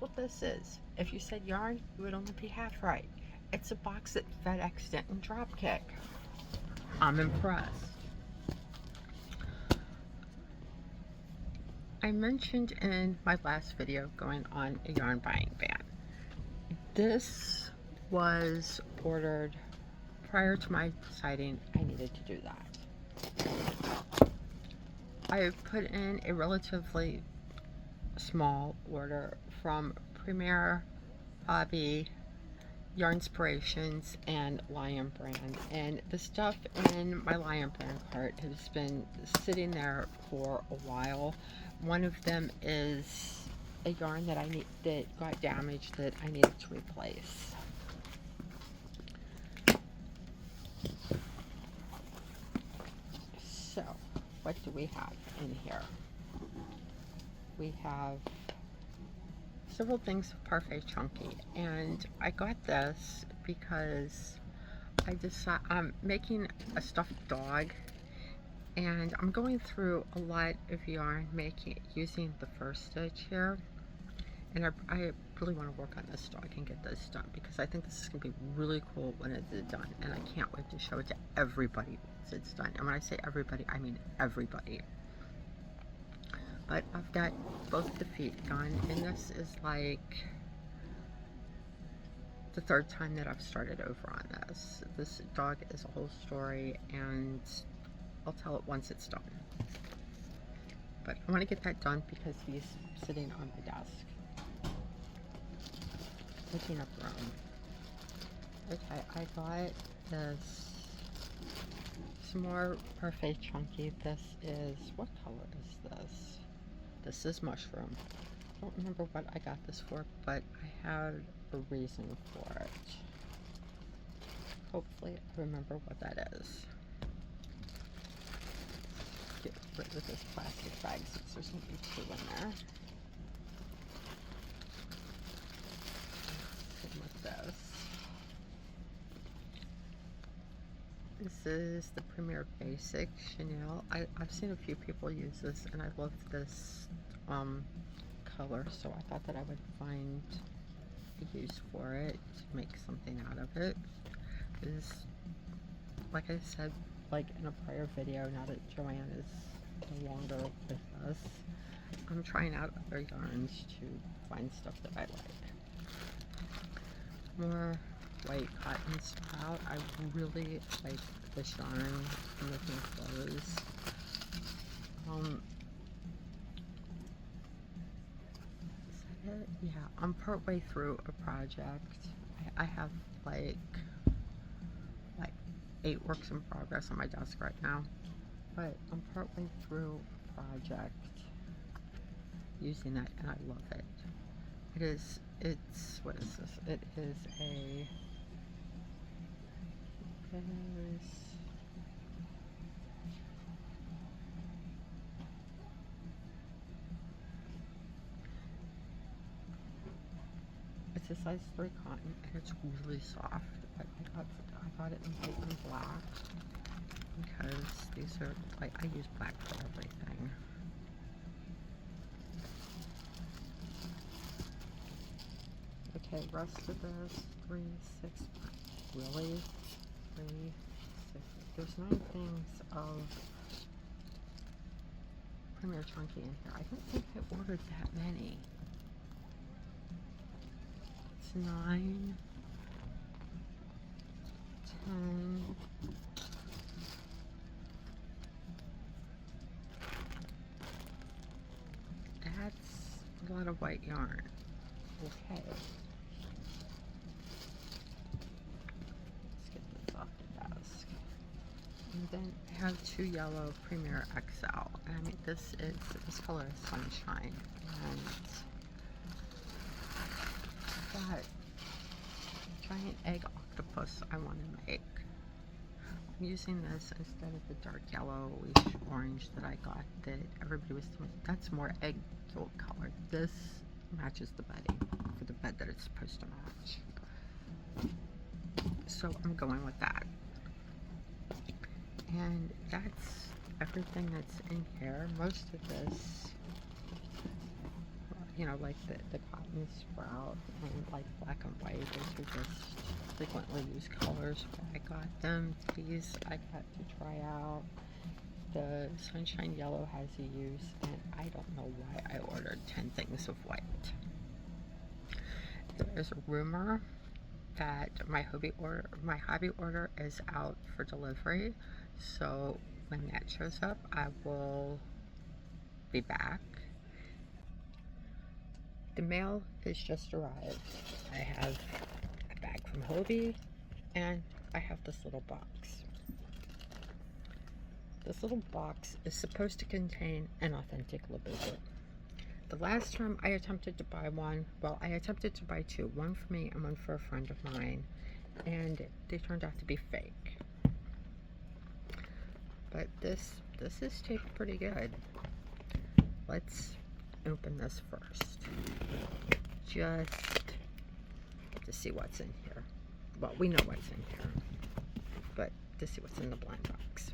what this is. If you said yarn, you would only be half right. It's a box that FedEx didn't drop kick. I'm impressed. I mentioned in my last video going on a yarn buying ban. This was ordered prior to my deciding I needed to do that. I put in a relatively small order from Premier, Hobby, Yarn Inspirations, and Lion Brand, and the stuff in my Lion Brand cart has been sitting there for a while. One of them is a yarn that that got damaged that I needed to replace. So, what do we have in here? We have several things of Parfait Chunky, and I got this because I'm making a stuffed dog, and I'm going through a lot of yarn using the first stitch here, and I really want to work on this dog and get this done because I think this is going to be really cool when it's done, and I can't wait to show it to everybody once it's done. And when I say everybody, I mean everybody. But I've got both the feet done, and this is like the third time that I've started over on this. This dog is a whole story, and I'll tell it once it's done. But I want to get that done because he's sitting on my desk, taking up room. Okay, I got this, some more Parfait Chunky. This is, what color is this? This is mushroom. I don't remember what I got this for, but I have a reason for it. Hopefully I remember what that is. Get rid of this plastic bag since there's going to be two in there. Same with this. This is the Premier Basic Chanel. I've seen a few people use this, and I love this color, so I thought that I would find a use for it to make something out of it. Is, like I said, like in a prior video, now that Joanne is no longer with us, I'm trying out other yarns to find stuff that I like. More white cotton spout. I really like this yarn for making clothes. Is that it? Yeah, I'm partway through a project. I have like 8 works in progress on my desk right now, but I'm partway through a project using that, and I love it. What is this? It is it's a size 3 cotton, and it's really soft. But I got it in white and black because these are, like, I use black for everything. Okay, rest of this, 3, 6, really? 3, 6, there's 9 things of Premier Chunky in here. I don't think I ordered that many. It's 9, 10, that's a lot of white yarn. Okay. Let's get this off the desk. And then I have 2 yellow Premier XL. And I mean, this color is Sunshine. And that giant egg octopus I want to make. I'm using this instead of the dark yellowish orange that I got that everybody was telling me. That's more egg yolk color. This matches the bedding for the bed that it's supposed to match. So I'm going with that. And that's everything that's in here. Most of this, you know, like the cotton sprout and like black and white. Those are just frequently used colors where I got them. These I got to try out. The sunshine yellow has a use, and I don't know why I ordered 10 things of white. There's a rumor that my hobby order is out for delivery, so when that shows up I will be back. The mail has just arrived. I have a bag from Hobie, and I have this little box. This little box is supposed to contain an authentic labubu. The last time I attempted to buy one, well, I attempted to buy two, one for me and one for a friend of mine, and they turned out to be fake. But this is taped pretty good. Let's open this first, just to see what's in here. Well, we know what's in here, but to see what's in the blind box,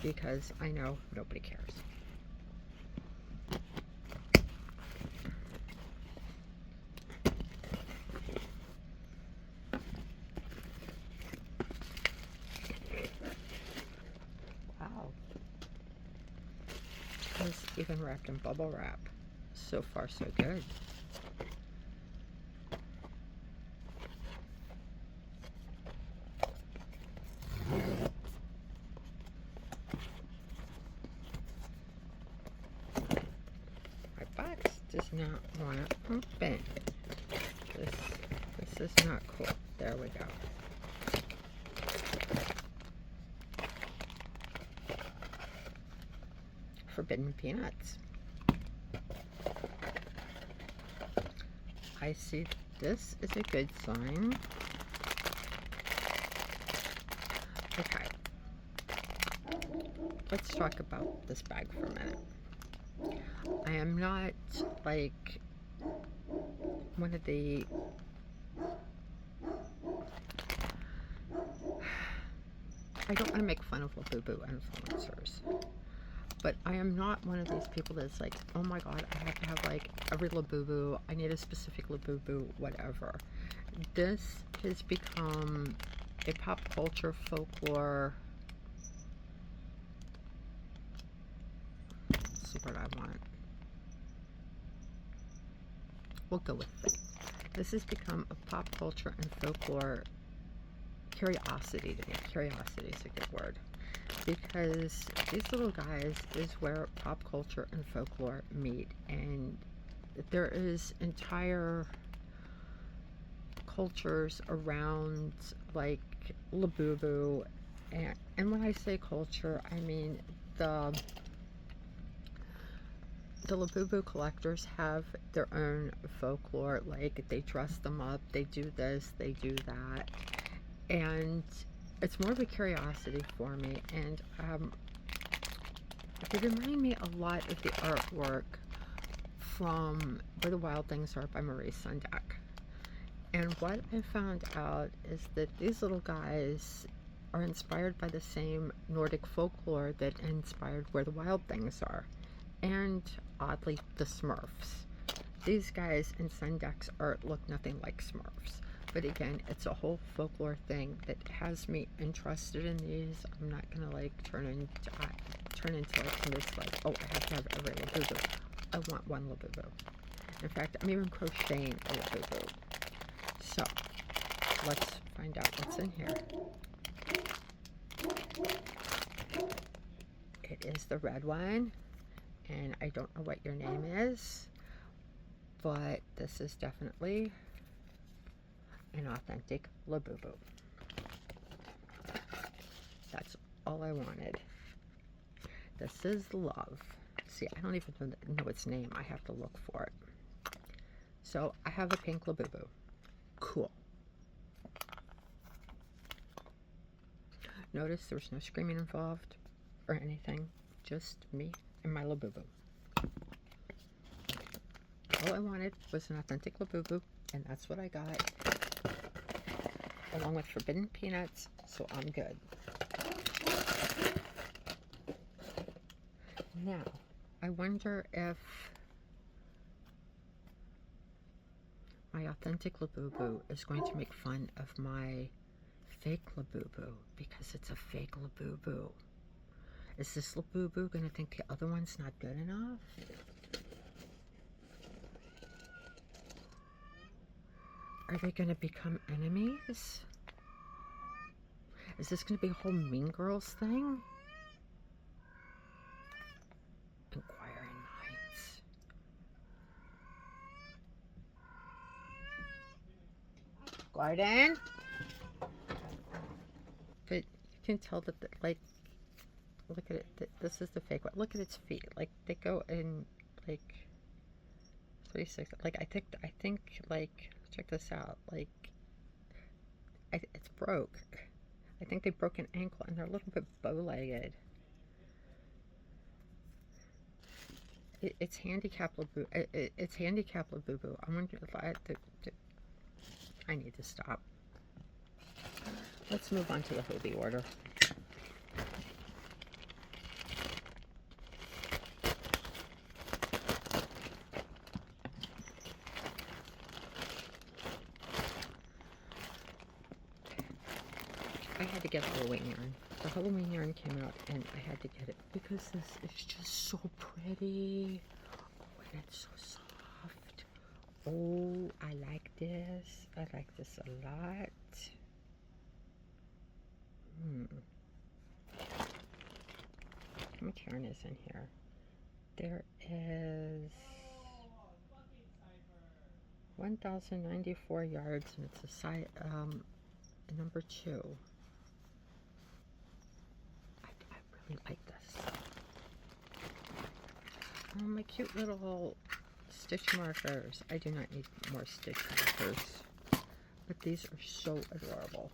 because I know nobody cares. Wow. It's even wrapped in bubble wrap. So far, so good. My box does not want to open. This is not cool. There we go. Forbidden peanuts. I see this is a good sign. Okay. Let's talk about this bag for a minute. I am not like one of the I don't want to make fun of labubu influencers, but I am not one of these people that's like, oh my god, I have to have like every labubu, I need a specific labubu, whatever. This has become a pop culture folklore. That's the word I want. We'll go with it. This has become a pop culture and folklore curiosity to me. Curiosity is a good word, because these little guys is where pop culture and folklore meet, and there is entire cultures around like labubu, and when I say culture, I mean the labubu collectors have their own folklore. Like, they dress them up, they do this, they do that, and it's more of a curiosity for me. And they remind me a lot of the artwork from Where the Wild Things Are by Maurice Sendak. And what I found out is that these little guys are inspired by the same Nordic folklore that inspired Where the Wild Things Are, and oddly, the Smurfs. These guys in Sendak's art look nothing like Smurfs, but again, it's a whole folklore thing that has me interested in these. I'm not gonna like turn into like this, like, oh, I have to have every labubu. I want one labubu. In fact, I'm even crocheting a labubu. So let's find out what's in here. It is the red one, and I don't know what your name is, but this is definitely an authentic labubu. That's all I wanted. This is Love. See, I don't even know its name. I have to look for it. So I have a pink labubu. Cool. Notice there's no screaming involved or anything. Just me and my labubu. All I wanted was an authentic labubu, and that's what I got, along with forbidden peanuts, so I'm good. Now, I wonder if authentic labubu is going to make fun of my fake labubu because it's a fake labubu. Is this labubu going to think the other one's not good enough? Are they going to become enemies? Is this going to be a whole Mean Girls thing? Inquiring minds. Gordon? But you can tell that, like, look at it. This is the fake one. Look at its feet. Like, they go in, like, 360. Like, I think, like, check this out. Like, it's broke. I think they broke an ankle, and they're a little bit bow-legged. It's handicap labubu. It's handicap labubu. I wonder if I need to stop. Let's move on to the Hobie order. I had to get Halloween yarn. The Halloween yarn came out and I had to get it because this is just so pretty. Oh, and it's so soft. Oh, I like this. I like this a lot. How much yarn is in here? There is 1,094 yards and it's a size number 2. I really like this. Oh, my cute little stitch markers. I do not need more stitch markers, but these are so adorable.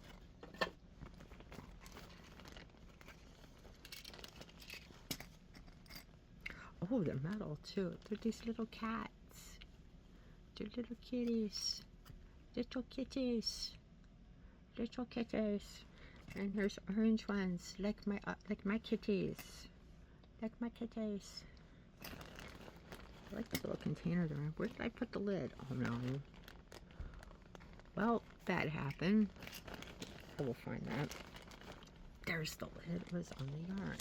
Oh, they're metal too. They're these little cats. They're little kitties. Little kitties. Little kitties. And there's orange ones, like my kitties. Like my kitties. I like the little container there. Where did I put the lid? Oh no. Well, that happened. I will find that. There's the lid. It was on the yarn.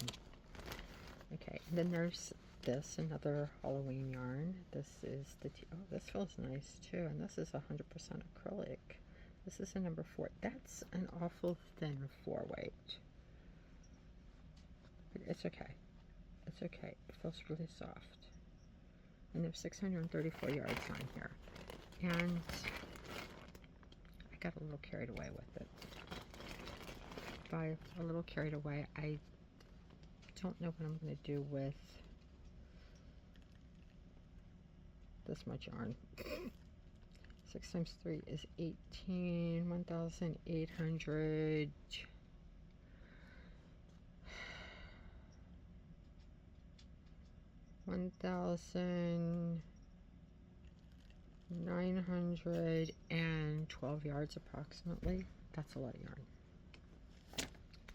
Okay, and then there's this, another Halloween yarn. This is the oh, this feels nice too, and this is 100% acrylic. This is a number 4. That's an awful thin 4-weight. But it's okay. It's okay. It feels really soft. And there's 634 yards on here. And I got a little carried away with it. By a little carried away, I don't know what I'm going to do with this much yarn. 6 times 3 is 18, 1,800. 1,912 yards approximately. That's a lot of yarn.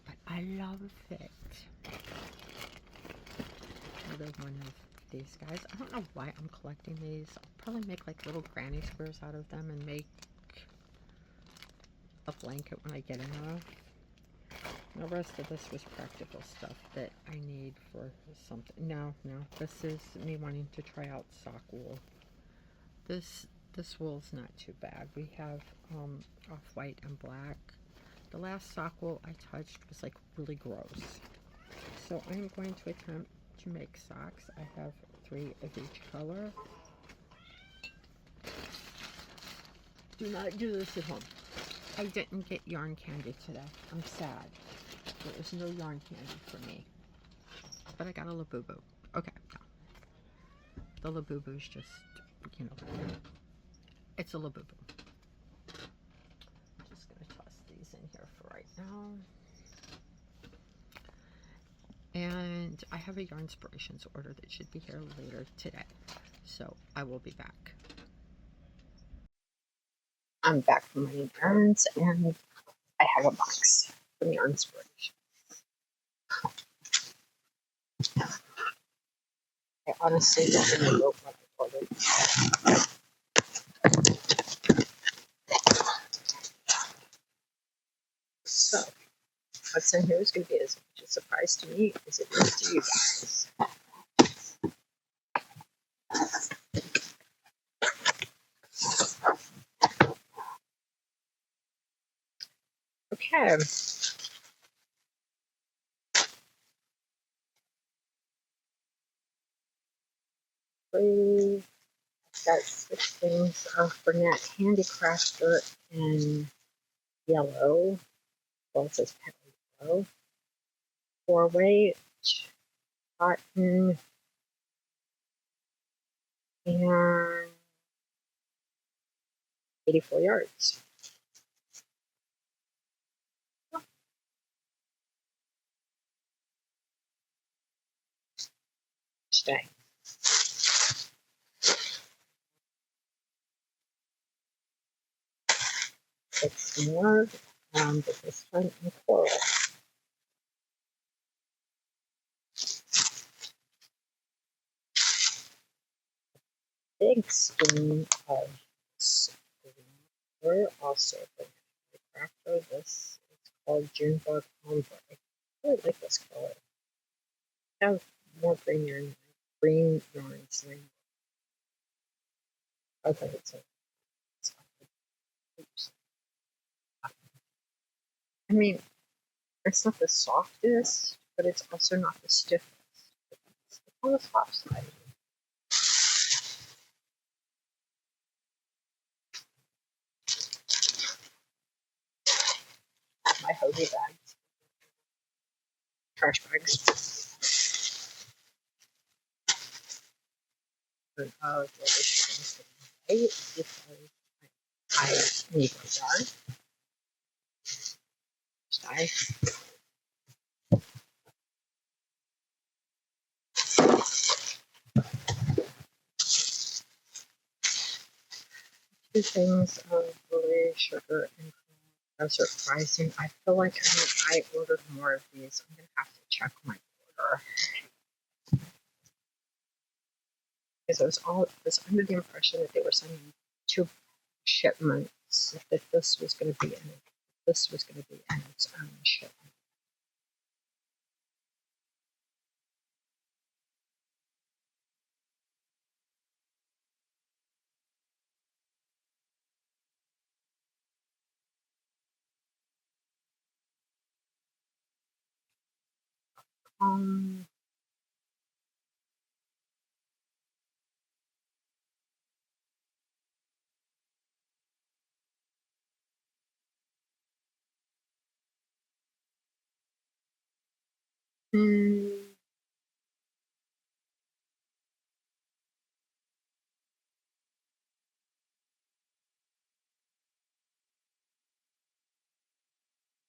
But I love it. Another one of these guys. I don't know why I'm collecting these. I'll probably make like little granny squares out of them and make a blanket when I get enough. The rest of this was practical stuff that I need for something. No, this is me wanting to try out sock wool. This wool's not too bad. We have off-white and black. The last sock wool I touched was like really gross. So I'm going to attempt to make socks. I have 3 of each color. Do not do this at home. I didn't get yarn candy today. I'm sad. There was no yarn candy for me. But I got a labubu. Okay, no. The labubu's just, you know, it's a labubu. I'm just going to toss these in here for right now. And I have a Yarnspirations order that should be here later today. So I will be back. I'm back from my errands and I have a box from Yarnspirations. I honestly don't remember what I ordered. guess I knew it was going to be as much a surprise to me as it is to you guys. Okay. I've got 6 things of Burnett Handicrafter in yellow. Well, it says pale yellow. 4-weight, cotton, and 84 yards. Stay. 6 more, but this one in coral. Big spoon of silver, also the crafter. This is called Junebug Ombre. I really like this color. I have more green yarns than okay, I mean, it's not the softest, but it's also not the stiffest. It's on the soft side. My hoagie bags, trash bags. But this is because I need my jar. Die. Two things of really sugar and cream are surprising. I feel like I ordered more of these. I'm gonna have to check my order because I was under the impression that they were sending 2 shipments. That this was going to be in it. This was going to be in its own shipment. Um,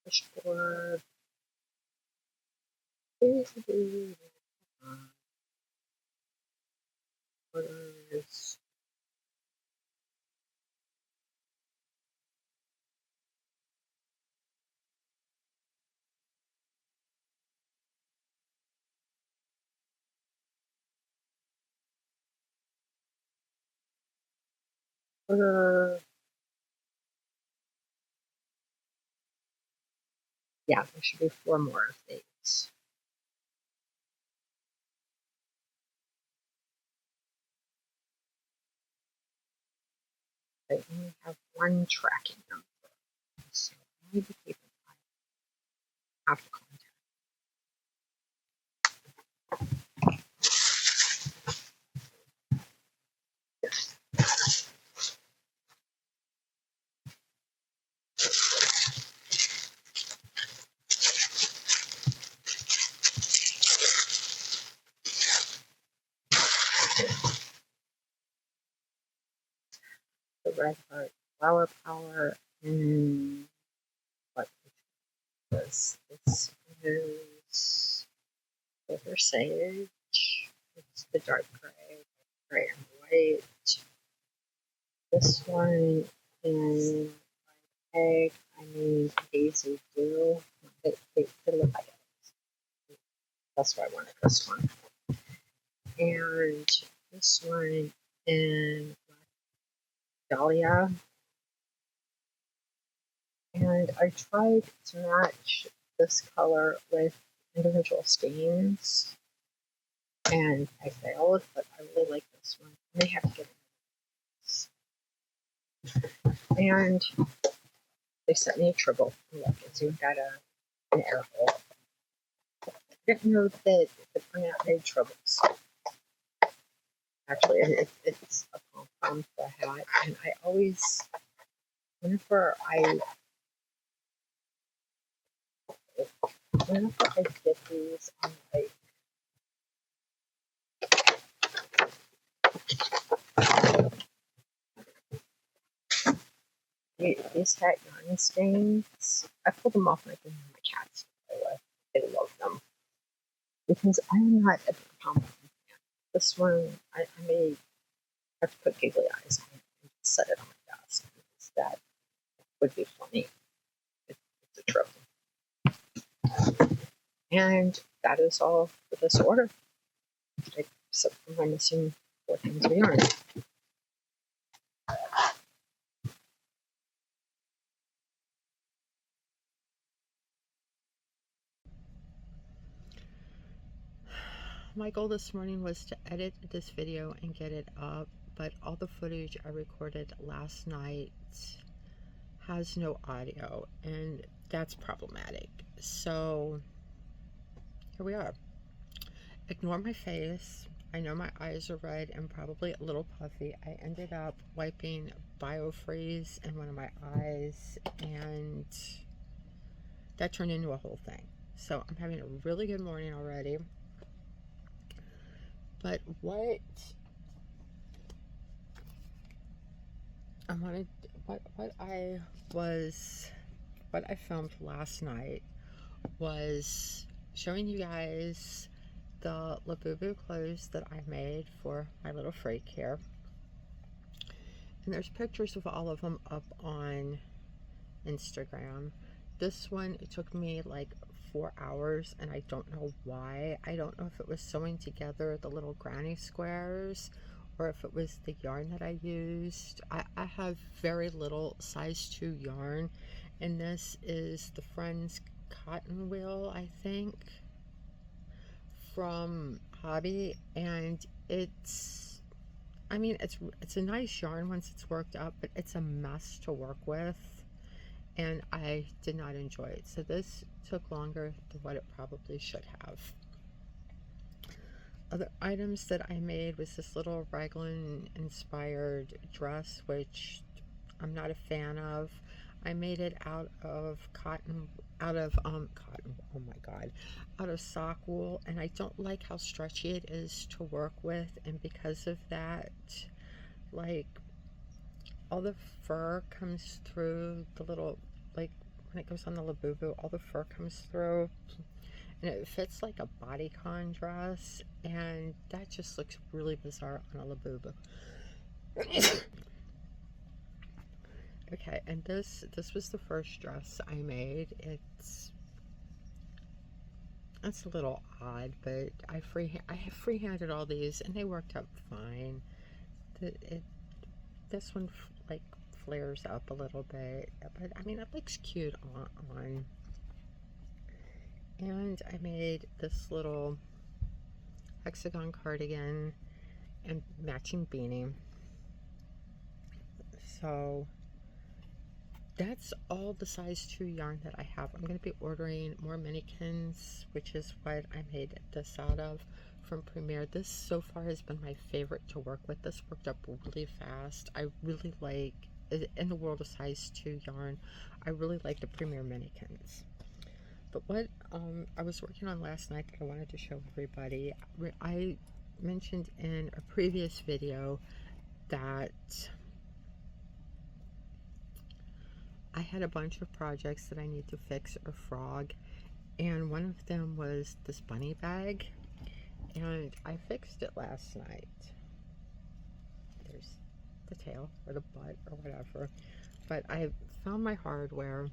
Pushboard. Orders. Order. Yeah, there should be 4 more of these. I only have 1 tracking number, so I need to keep an eye. I have to contact. The Red Heart Flower Power, and what is this? This is Silver Sage. It's the dark gray and white. This one in egg. I mean Daisy Blue. They look like it. That's why I wanted this one. And this one in Dahlia. And I tried to match this color with individual skeins, and I failed, but I really like this one. I may have to get this. And they sent me a tribble. Look, it's even got an air hole. I didn't know that the printout made tribbles. Actually, it's a pom-pom for a hat, and I always, whenever I get these, I'm like, these hat yarn stains, I pull them off like my cats to play with. They love them. Because I'm not a pom-pom fan. This one, I may have to put giggly eyes on it and set it on my desk. Because that would be funny. It's a trope. And that is all for this order. Except for my missing 4 things of yarn. My goal this morning was to edit this video and get it up, but all the footage I recorded last night has no audio, and that's problematic. So here we are. Ignore my face. I know my eyes are red and probably a little puffy. I ended up wiping biofreeze in one of my eyes, and that turned into a whole thing. So I'm having a really good morning already. But what I filmed last night was showing you guys the labubu clothes that I made for my little freak here. And there's pictures of all of them up on Instagram. This one, it took me like 4 hours, and I don't know why. I don't know if it was sewing together the little granny squares or if it was the yarn that I used. I have very little size 2 yarn, and this is the Friends Cotton Wheel, I think, from Hobby, and it's a nice yarn once it's worked up, but it's a mess to work with, and I did not enjoy it. So this took longer than what it probably should have. Other items that I made was this little raglan inspired dress, which I'm not a fan of. I made it out of out of sock wool, and I don't like how stretchy it is to work with, and because of that, like, all the fur comes through the little, like, when it goes on the labubu, all the fur comes through, and it fits like a bodycon dress, and that just looks really bizarre on a labubu. Okay, and this was the first dress I made. It's a little odd, but I have freehanded all these, and they worked out fine. This one like flares up a little bit, but I mean, it looks cute on. And I made this little hexagon cardigan and matching beanie. So that's all the size 2 yarn that I have. I'm going to be ordering more mannequins, which is what I made this out of from Premier. This so far has been my favorite to work with. This worked up really fast. I really like, in the world of size 2 yarn, I really like the Premier mannequins. But what I was working on last night that I wanted to show everybody, I mentioned in a previous video that I had a bunch of projects that I need to fix or frog, and one of them was this bunny bag, and I fixed it last night. There's the tail or the butt or whatever, but I found my hardware.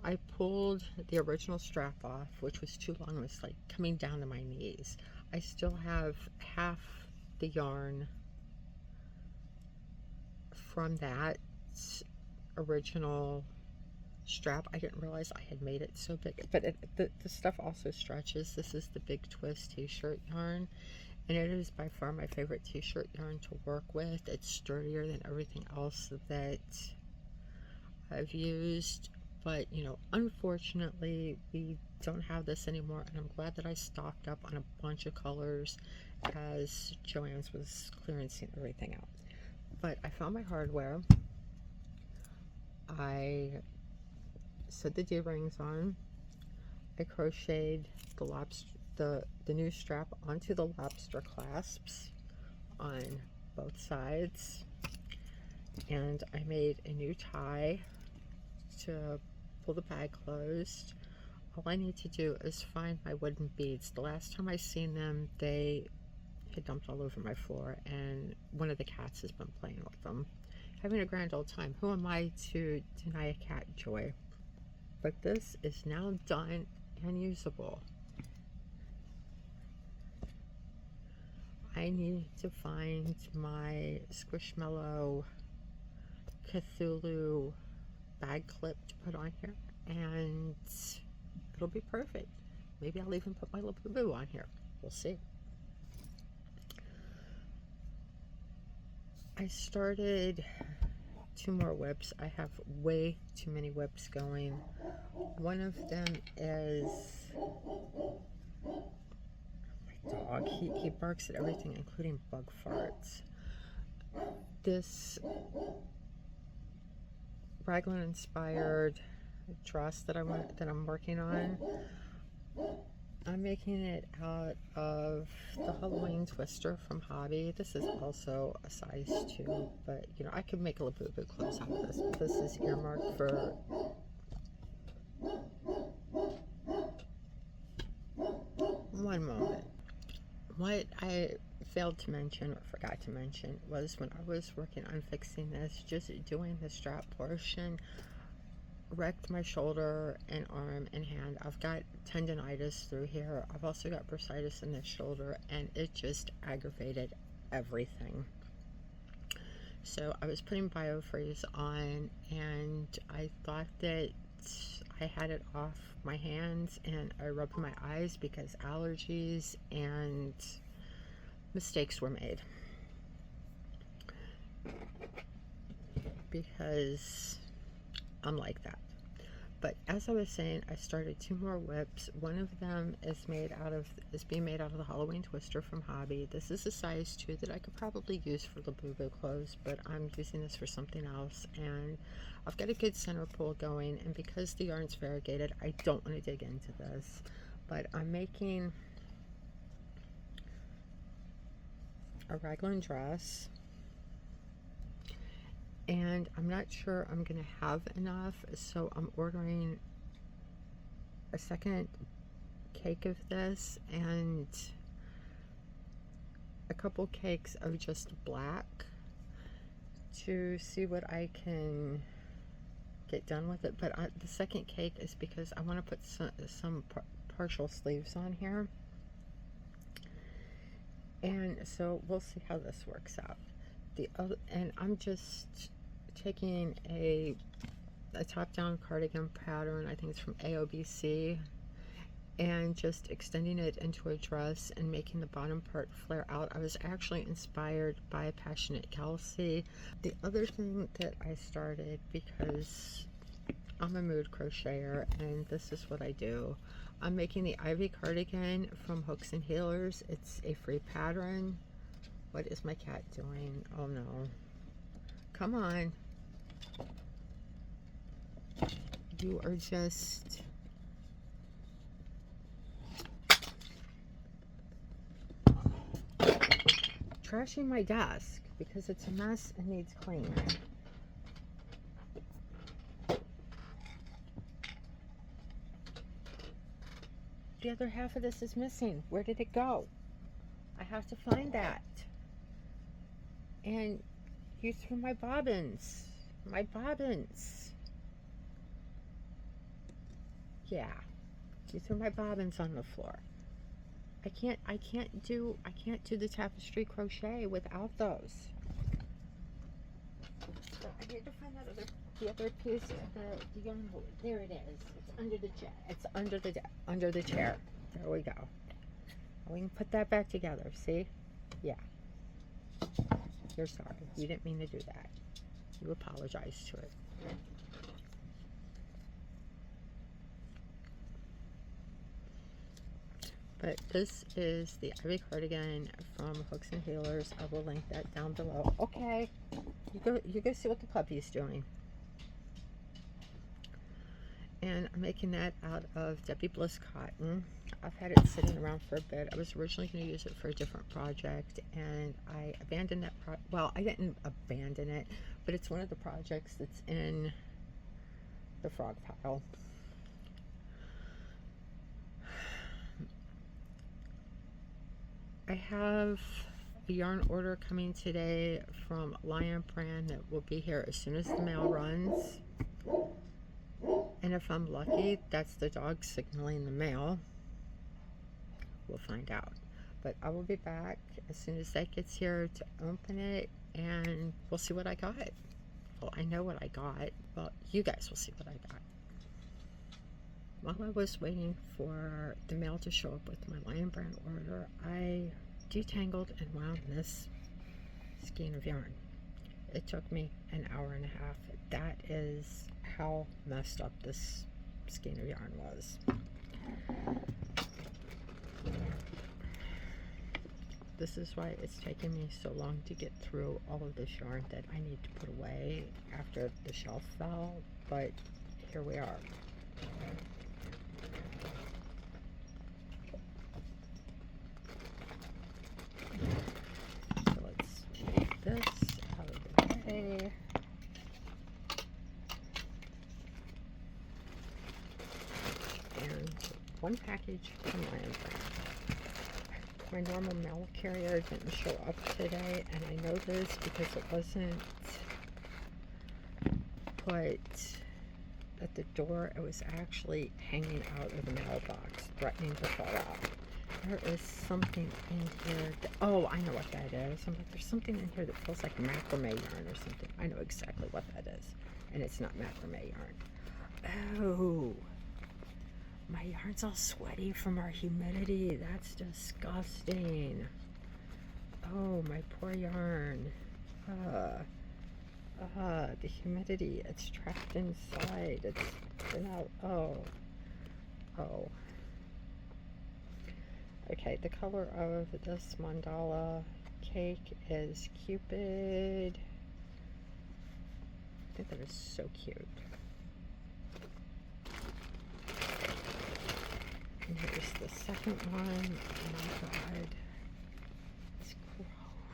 I pulled the original strap off, which was too long. It was like coming down to my knees. I still have half the yarn from that original strap. I didn't realize I had made it so big, but the stuff also stretches. This is the Big Twist t-shirt yarn, and it is by far my favorite t-shirt yarn to work with. It's sturdier than everything else that I've used, but you know, unfortunately we don't have this anymore, and I'm glad that I stocked up on a bunch of colors as Joann's was clearancing everything out. But I found my hardware. I sewed the D-rings on. I crocheted the lobster, the new strap onto the lobster clasps on both sides, and I made a new tie to pull the bag closed. All I need to do is find my wooden beads. The last time I seen them, they had dumped all over my floor, and one of the cats has been playing with them, having a grand old time. Who am I to deny a cat joy? But this is now done and usable. I need to find my Squishmallow Cthulhu bag clip to put on here, and it'll be perfect. Maybe I'll even put my labubu on here. We'll see. I started 2 more whips. I have way too many whips going. One of them is my dog. He barks at everything, including bug farts. This raglan inspired dress that I'm working on, I'm making it out of the Halloween twister from Hobby. This is also a size 2, but you know, I could make a labubu clothes out of this, but this is earmarked for one moment. What I failed to mention, or forgot to mention, was when I was working on fixing this, just doing the strap portion, wrecked my shoulder and arm and hand. I've got tendonitis through here. I've also got bursitis in this shoulder, and it just aggravated everything. So I was putting BioFreeze on, and I thought that I had it off my hands, and I rubbed my eyes because allergies, and mistakes were made. Because I'm like that. But as I was saying, I started 2 more whips. One of them is being made out of the Halloween twister from Hobby. This is a size 2 that I could probably use for labubu clothes, but I'm using this for something else, and I've got a good center pull going, and because the yarn's variegated, I don't want to dig into this. But I'm making a raglan dress, and I'm not sure I'm gonna have enough, so I'm ordering a second cake of this and a couple cakes of just black to see what I can get done with it. But the second cake is because I want to put some partial sleeves on here, and so we'll see how this works out. And I'm just taking a top-down cardigan pattern, I think it's from AOBC, and just extending it into a dress and making the bottom part flare out. I was actually inspired by Passionate Kelsey. The other thing that I started, because I'm a mood crocheter and this is what I do, I'm making the Ivy cardigan from Hooks and Healers. It's a free pattern. What is my cat doing? Oh no. Come on. You are just... trashing my desk because it's a mess and needs cleaning. The other half of this is missing. Where did it go? I have to find that. And you threw my bobbins. My bobbins. Yeah. You threw my bobbins on the floor. I can't do the tapestry crochet without those. So I need to find that other The other piece of the yarn board. There it is. It's under the chair. It's under the chair. There we go. We can put that back together. See? Yeah. You're sorry. You didn't mean to do that. You apologize to it. But this is the Ivy cardigan from Hooks and Healers. I will link that down below. Okay. You go see what the puppy's doing. And I'm making that out of Debbie Bliss cotton. I've had it sitting around for a bit. I was originally going to use it for a different project, and I abandoned that well, I didn't abandon it, but it's one of the projects that's in the frog pile. I have a yarn order coming today from Lion Brand that will be here as soon as the mail runs. And if I'm lucky, that's the dog signaling the mail. We'll find out. But I will be back as soon as that gets here to open it, and we'll see what I got. Well, I know what I got. Well, you guys will see what I got. While I was waiting for the mail to show up with my Lion Brand order, I detangled and wound this skein of yarn. It took me an hour and a half. That is how messed up this skein of yarn was. This is why it's taken me so long to get through all of this yarn that I need to put away after the shelf fell, but here we are. So let's take this out of the way. And one package from Lion Brand. My normal mail carrier didn't show up today, and I know this because it wasn't put at the door. It was actually hanging out of the mailbox, threatening to fall out. There is something in here that, oh, I know what that is. I'm like, there's something in here that feels like macrame yarn or something. I know exactly what that is, and it's not macrame yarn. Oh, my yarn's all sweaty from our humidity. That's disgusting. Oh, my poor yarn. The humidity, it's trapped inside. It's been out. Oh. Okay, the color of this mandala cake is Cupid. I think that is so cute. And here's the second one. Oh my god. It's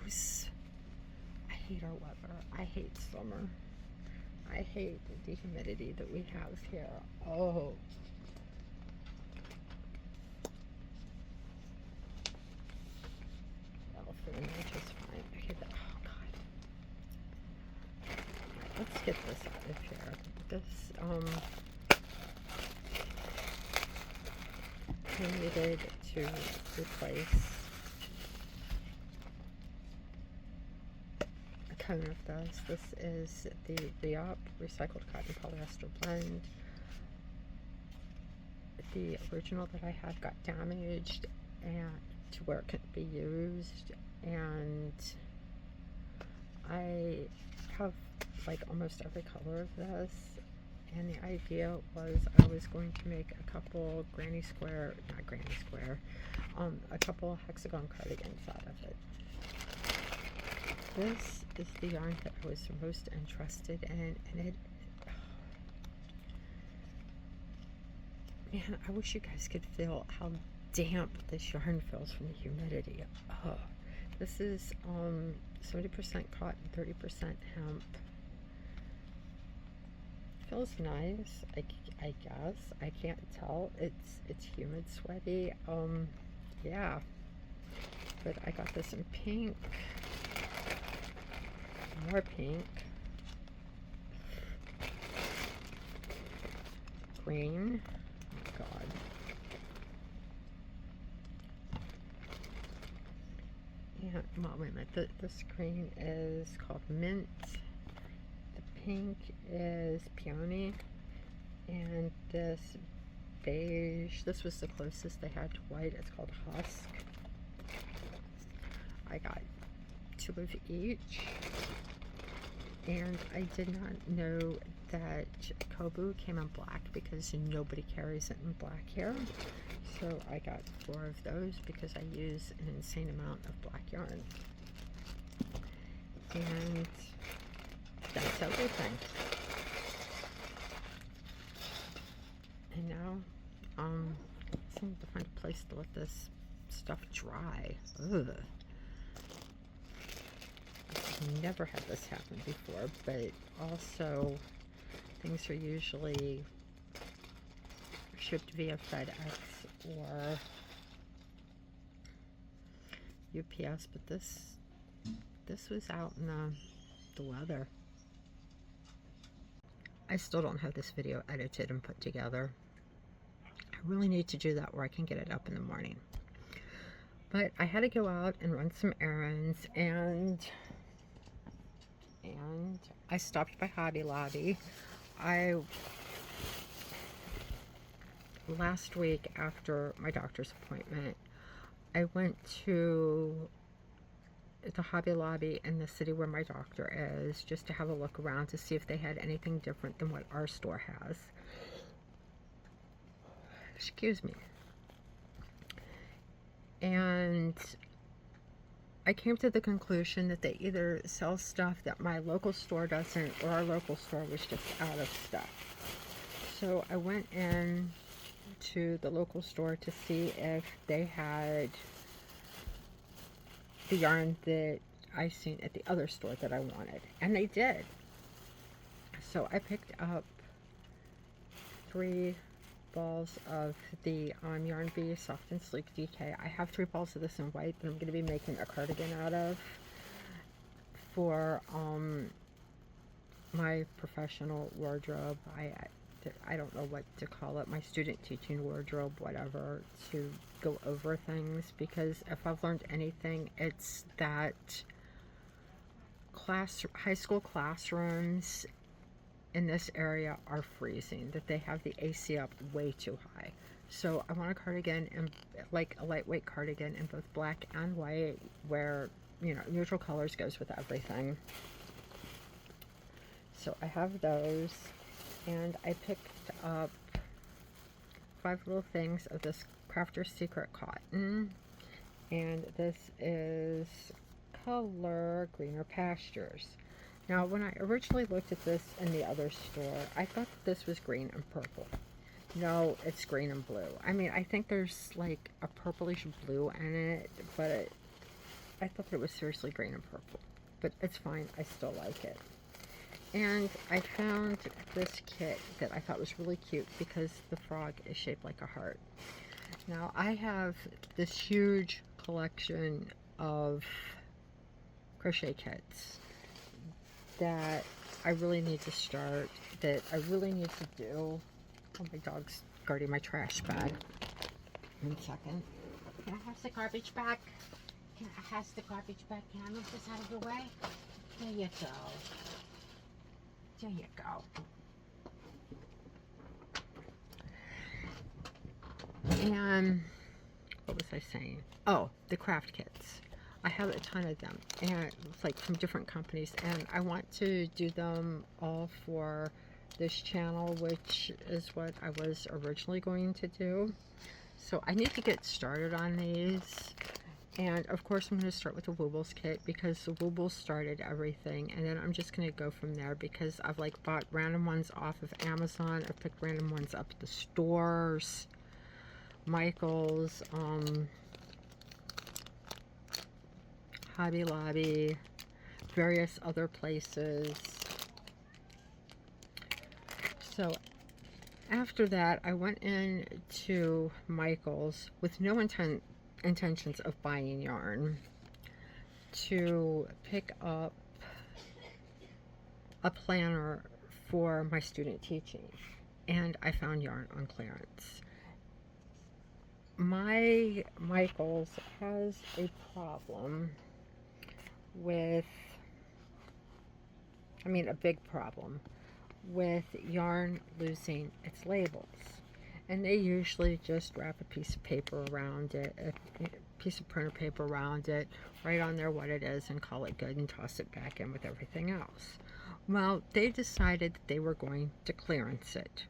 gross. I hate our weather. I hate summer. I hate the humidity that we have here. Oh. Well, for the night is fine. Okay, but, oh god. Alright, let's get this out of here. This, I needed to replace a cone of this. This is the Re-Up Recycled Cotton Polyester Blend. The original that I had got damaged and to where it couldn't be used, and I have like almost every color of this. And the idea was I was going to make a couple a couple hexagon cardigans out of it. This is the yarn that I was most interested in, and it, man, I wish you guys could feel how damp this yarn feels from the humidity. Oh, this is 70% cotton, 30% hemp. Feels nice, I guess. I can't tell. It's humid, sweaty. Yeah. But I got this in pink. More pink. Green. Oh god. And well, wait a minute. This green is called Mint. The pink is peony, and this beige, this was the closest they had to white. It's called Husk. I got 2 of each, and I did not know that Kobu came in black because nobody carries it in black here. So I got 4 of those because I use an insane amount of black yarn. And that's everything. And now, I need to find a place to let this stuff dry. Ugh. I've never had this happen before, but also things are usually shipped via FedEx or UPS, but this was out in the weather. I still don't have this video edited and put together. I really need to do that where I can get it up in the morning. But I had to go out and run some errands, and I stopped by Hobby Lobby. Last week after my doctor's appointment, I went to the Hobby Lobby in the city where my doctor is, just to have a look around to see if they had anything different than what our store has. Excuse me. And I came to the conclusion that they either sell stuff that my local store doesn't, or our local store was just out of stuff. So I went in to the local store to see if they had the yarn that I seen at the other store that I wanted, and they did. So I picked up 3 balls of the Yarn Bee Soft and Sleek DK. I have 3 balls of this in white that I'm going to be making a cardigan out of for my professional wardrobe. I don't know what to call it, my student teaching wardrobe, whatever, to go over things, because if I've learned anything, it's that high school classrooms in this area are freezing, that they have the AC up way too high. So I want a cardigan, and like a lightweight cardigan in both black and white, where, you know, neutral colors goes with everything. So I have those. And I picked up 5 little things of this Crafter's Secret cotton, and this is color Greener Pastures. Now, when I originally looked at this in the other store, I thought that this was green and purple. No, it's green and blue. I mean, I think there's like a purplish blue in it, but I thought that it was seriously green and purple. But it's fine, I still like it. And I found this kit that I thought was really cute because the frog is shaped like a heart. Now, I have this huge collection of crochet kits that I really need to start, that I really need to do. Oh, my dog's guarding my trash bag. 1 second. Can I have the garbage bag? Can I have the garbage bag? Can I move this out of the way? There you go. There you go. And what was I saying? Oh, the craft kits. I have a ton of them, and it's like from different companies, and I want to do them all for this channel, which is what I was originally going to do. So I need to get started on these. And of course I'm going to start with the Woobles kit because the Woobles started everything, and then I'm just going to go from there because I've like bought random ones off of Amazon. I've picked random ones up at the stores, Michael's, Hobby Lobby, various other places. So after that I went into Michael's with no intentions of buying yarn to pick up a planner for my student teaching, and I found yarn on clearance. My Michael's has a problem with I mean a big problem, with yarn losing its labels. And they usually just wrap a piece of paper around it, a piece of printer paper around it, write on there what it is, and call it good and toss it back in with everything else. Well, they decided that they were going to clearance it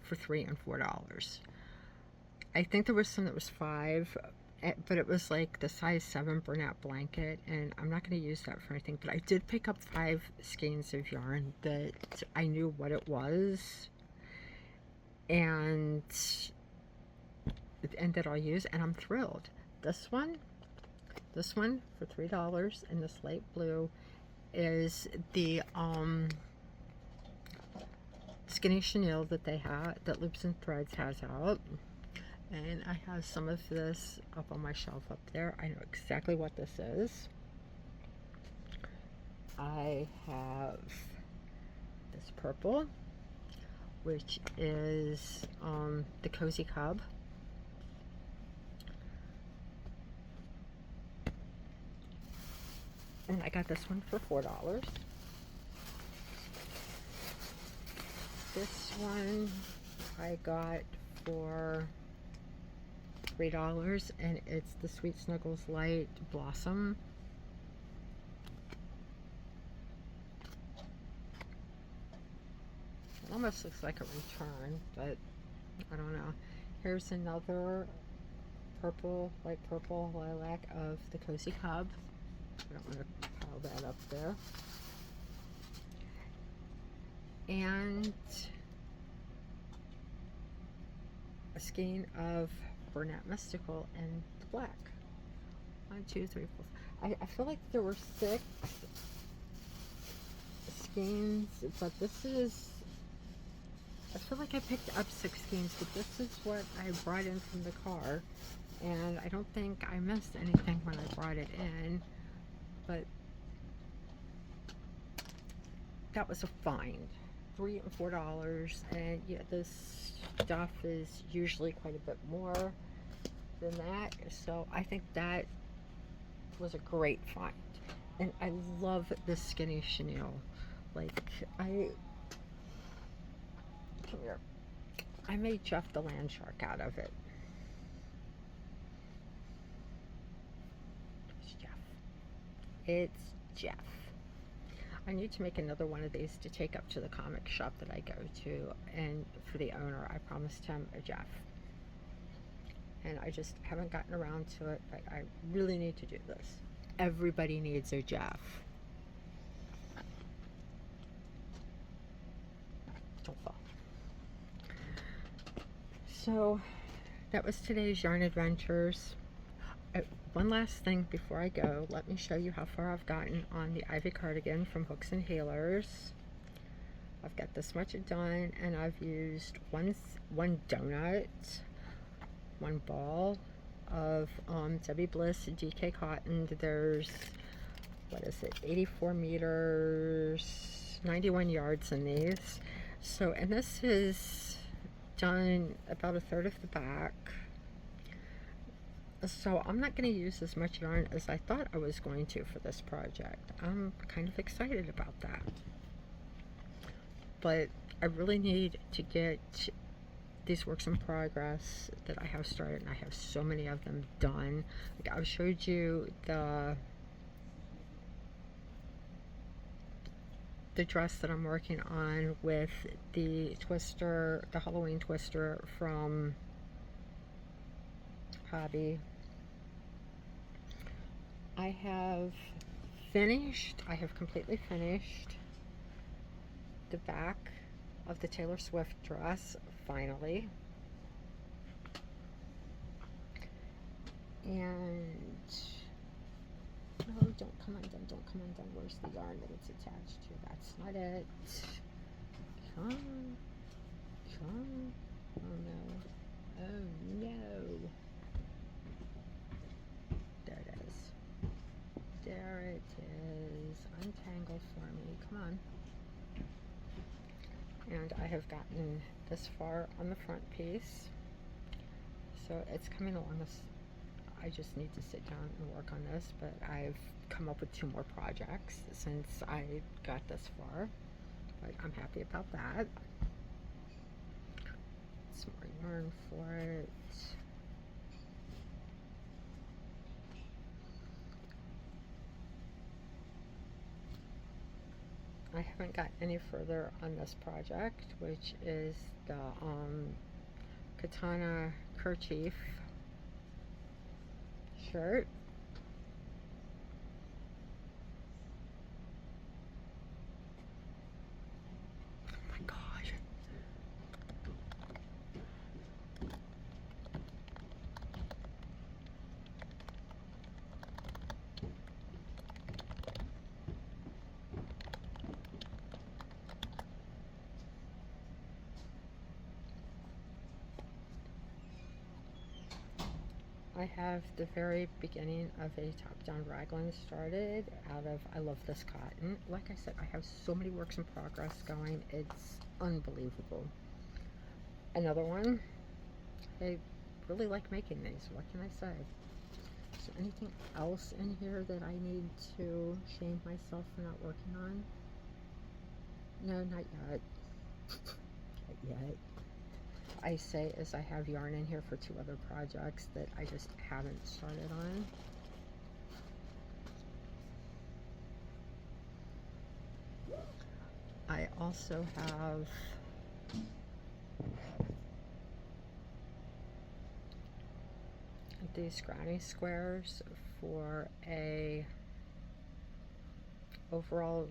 for $3 and $4. I think there was some that was $5, but it was like the size 7 burnout blanket, and I'm not going to use that for anything. But I did pick up 5 skeins of yarn that I knew what it was, and that I'll use, and I'm thrilled. This one for $3 in this light blue is the skinny chenille that they have, that Loops and Threads has out. And I have some of this up on my shelf up there. I know exactly what this is. I have this purple, which is the Cozy Cub. And I got this one for $4. This one I got for $3, and it's the Sweet Snuggles Light Blossom. It almost looks like a return, but I don't know. Here's another purple, light purple lilac of the Cozy Cub. I don't want to pile that up there. And a skein of Bernat Mystical in the black. 1, 2, 3, 4. I feel like there were 6 skeins, but this is, I feel like I picked up 6 skeins, but this is what I brought in from the car, and I don't think I missed anything when I brought it in, but that was a find. $3 and $4, and yeah, this stuff is usually quite a bit more than that, so I think that was a great find. And I love this skinny chenille. Like, come here. I made Jeff the land shark out of it. It's Jeff. It's Jeff. I need to make another one of these to take up to the comic shop that I go to, and for the owner I promised him a Jeff, and I just haven't gotten around to it, but I really need to do this. Everybody needs a Jeff. Don't fall. So that was today's yarn adventures. One last thing before I go, let me show you how far I've gotten on the Ivy cardigan from Hooks and Healers. I've got this much done, and I've used one donut, one ball of Debbie Bliss DK cotton. There's, what is it, 84 meters, 91 yards in these. So, and this is done about 1/3 of the back. So I'm not going to use as much yarn as I thought I was going to for this project. I'm kind of excited about that. But I really need to get these works in progress that I have started, and I have so many of them done. Like, I showed you the dress that I'm working on with the twister, the Halloween twister from Hobby. I have completely finished the back of the Taylor Swift dress, finally. And no, don't come undone, don't come undone. Where's the yarn that it's attached to? That's not it. Come. Oh no. Oh no. There it is. There it is. Untangle for me. Come on. And I have gotten this far on the front piece. So it's coming along this. I just need to sit down and work on this, but I've come up with 2 more projects since I got this far, but I'm happy about that. Some more yarn for it. I haven't got any further on this project, which is the katana kerchief shirt. Oh my gosh. I have the very beginning of a top-down raglan started out of, I love this cotton. Like I said, I have so many works in progress going, it's unbelievable. Another one, I really like making these, what can I say? Is there anything else in here that I need to shame myself for not working on? No, not yet. Not yet. I say as I have yarn in here for 2 other projects that I just haven't started on. I also have these granny squares for a overall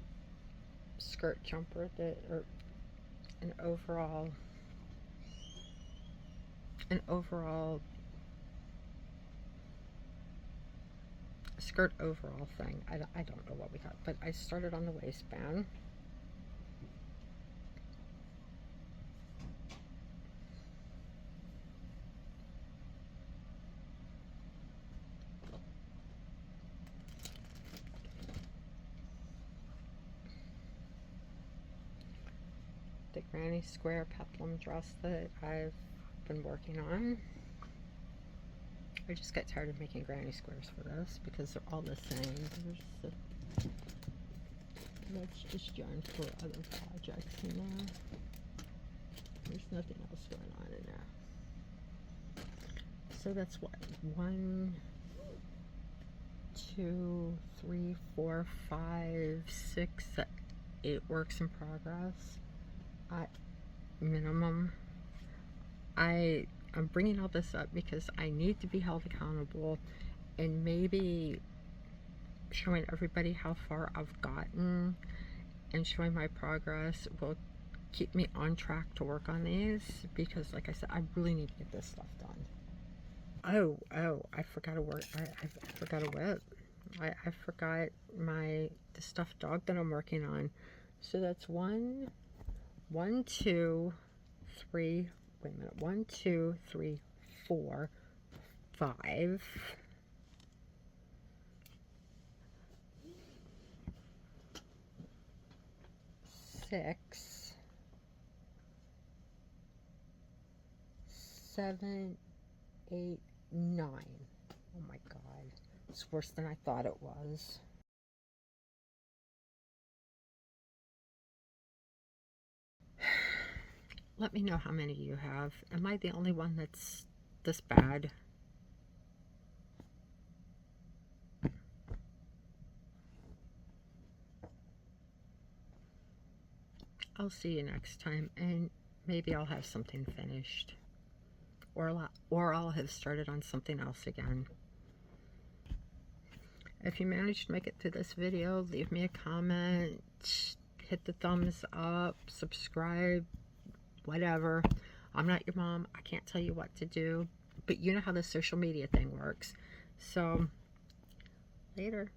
skirt jumper that, or an overall skirt overall thing. I don't know what we got, but I started on the waistband. The granny square peplum dress that I've been working on. I just got tired of making granny squares for this because they're all the same. That's just yarn for other projects in there. There's nothing else going on in there. So that's what, 1, 2, 3, 4, 5, 6, 8 works in progress at minimum. I'm bringing all this up because I need to be held accountable, and maybe showing everybody how far I've gotten and showing my progress will keep me on track to work on these, because like I said, I really need to get this stuff done. Oh, I forgot a word. I forgot a whip. I forgot the stuffed dog that I'm working on. So that's 1, 2, 3, wait a minute, 1, 2, 3, 4, 5, 6, 7, 8, 9. Oh my god, it's worse than I thought it was. Let me know how many you have. Am I the only one that's this bad? I'll see you next time, and maybe I'll have something finished, or I'll have started on something else again. If you managed to make it through this video, leave me a comment, hit the thumbs up, subscribe, whatever. I'm not your mom. I can't tell you what to do, but you know how the social media thing works. So, later.